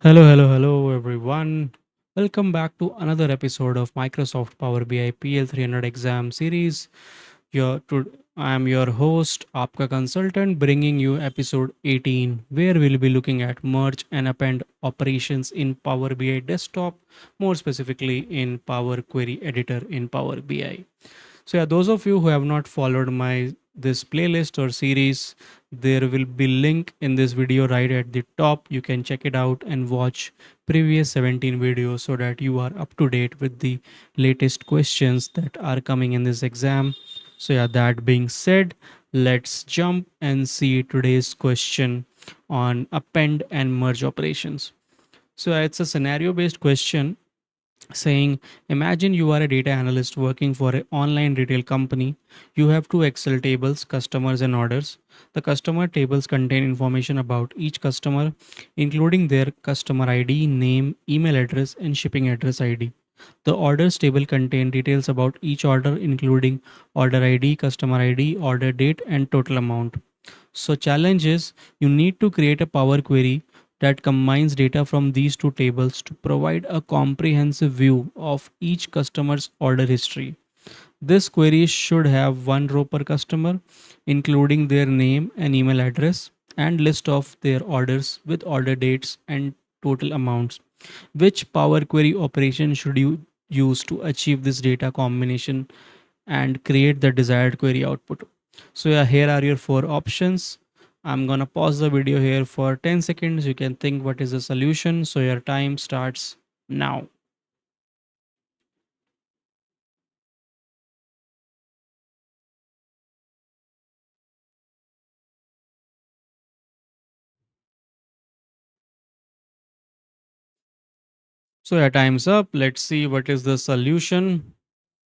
Hello, everyone. Welcome back to another episode of Microsoft Power BI PL 300 exam series. I am your host, Aapka Consultant, bringing you episode 18, where we'll be looking at merge and append operations in Power BI Desktop, more specifically in Power Query Editor in Power BI. So yeah, those of you who have not followed my this playlist or series, there will be link in this video right at the top. You can check it out and watch previous 17 videos so that you are up to date with the latest questions that are coming in this exam. So yeah, that being said, let's jump and see today's question on append and merge operations. So it's a scenario based question saying, imagine you are a data analyst working for an online retail company. You have two Excel tables, customers and orders. The customer tables contain information about each customer, including their customer ID, name, email address, and shipping address ID. The orders table contain details about each order, including order ID, customer ID, order date, and total amount. So challenge is, you need to create a Power Query that combines data from these two tables to provide a comprehensive view of each customer's order history. This query should have one row per customer, including their name and email address, and list of their orders with order dates and total amounts. Which Power Query operation should you use to achieve this data combination and create the desired query output? So yeah, here are your four options. I'm gonna pause the video here for 10 seconds. You can think what is the solution. So your time starts now. So yeah, time's up. Let's see what is the solution.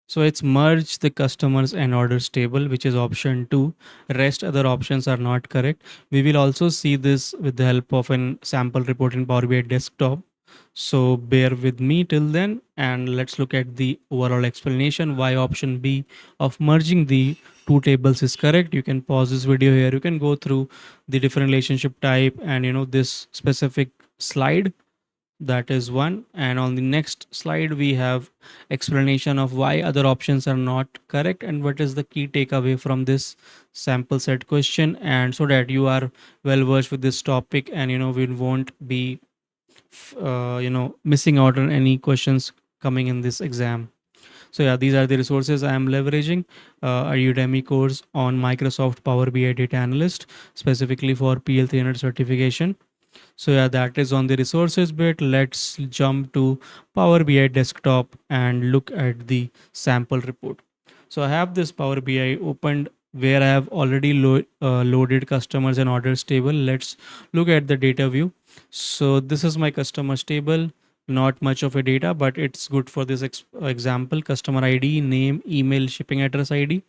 So it's merge the customers and orders table, which is option 2. Rest other options are not correct. We will also see this with the help of an sample report in Power BI desktop. So bear with me till then and let's look at the overall explanation why option B of merging the two tables is correct. You can pause this video here. You can go through the different relationship type and this specific slide. That is one. And on the next slide we have explanation of why other options are not correct and what is the key takeaway from this sample set question, and so that you are well versed with this topic and we won't be missing out on any questions coming in this exam. So yeah, these are the resources I am leveraging. A Udemy course on Microsoft Power BI Data Analyst, specifically for PL 300 certification. So yeah, that is on the resources bit. Let's jump to Power BI desktop and look at the sample report. So I have this Power BI opened where I have already loaded customers and orders table. Let's look at the data view. So this is my customers table. Not much of a data, but it's good for this example. Customer ID, name, email, shipping address ID,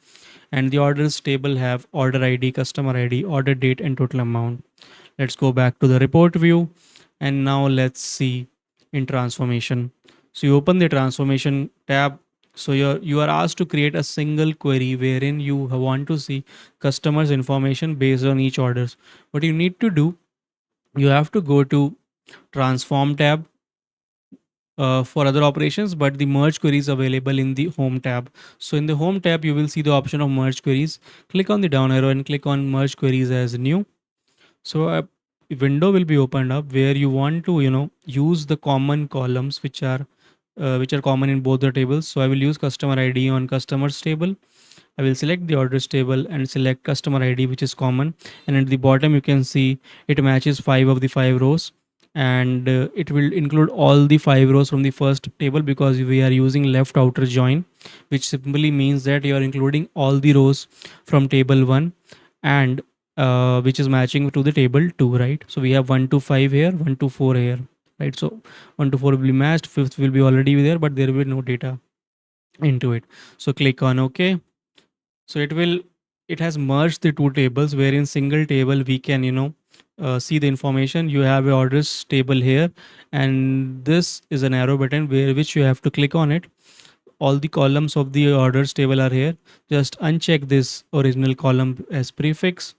and the orders table have order ID, customer ID, order date, and total amount. Let's go back to the report view and now let's see in transformation. So you open the transformation tab. So you are asked to create a single query wherein you want to see customers information based on each orders. What you need to do, you have to go to transform tab for other operations, but the merge query is available in the home tab. So in the home tab you will see the option of merge queries. Click on the down arrow and click on merge queries as new. So a window will be opened up where you want to use the common columns which are common in both the tables. So I will use customer ID on customers table. I will select the orders table and select customer ID, which is common, and at the bottom you can see it matches 5 of the 5 rows, and it will include all the 5 rows from the first table because we are using left outer join, which simply means that you are including all the rows from table 1 and which is matching to the table 2, right? So we have 1 to 5 here, 1 to 4 here, right? So 1 to 4 will be matched, fifth will be already there, but there will be no data into it. So click on OK. So it has merged the two tables where in single table we can see the information. You have a orders table here, and this is an arrow button where which you have to click on it. All the columns of the orders table are here. Just uncheck this original column as prefix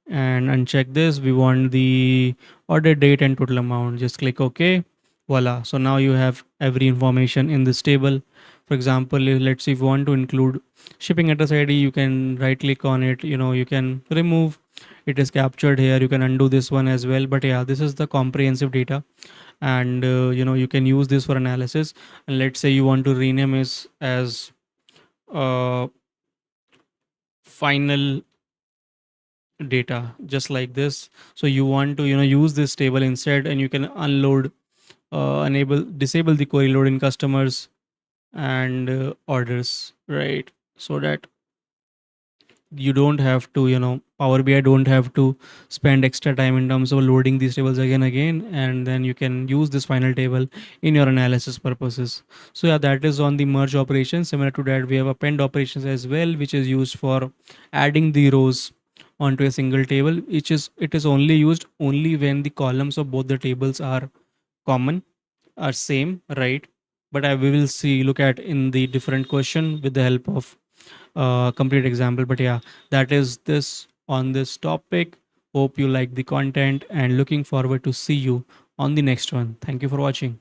and uncheck this. We want the order date and total amount. Just click OK. Voila. So now you have every information in this table. For example, let's say if you want to include shipping address ID, you can right click on it. You can remove. It is captured here. You can undo this one as well. But yeah, this is the comprehensive data, and you can use this for analysis. And let's say you want to rename this as uh, final data, just like this. So you want to use this table instead, and you can unload, enable, disable the query load in customers and orders, right? So that you don't have to, Power BI don't have to spend extra time in terms of loading these tables again, and then you can use this final table in your analysis purposes. So yeah, that is on the merge operation. Similar to that, we have append operations as well, which is used for adding the rows onto a single table, which is it is only used only when the columns of both the tables are common, are same, right? But we will see, look at in the different question with the help of complete example. But yeah, that is this on this topic. Hope you like the content and looking forward to see you on the next one. Thank you for watching.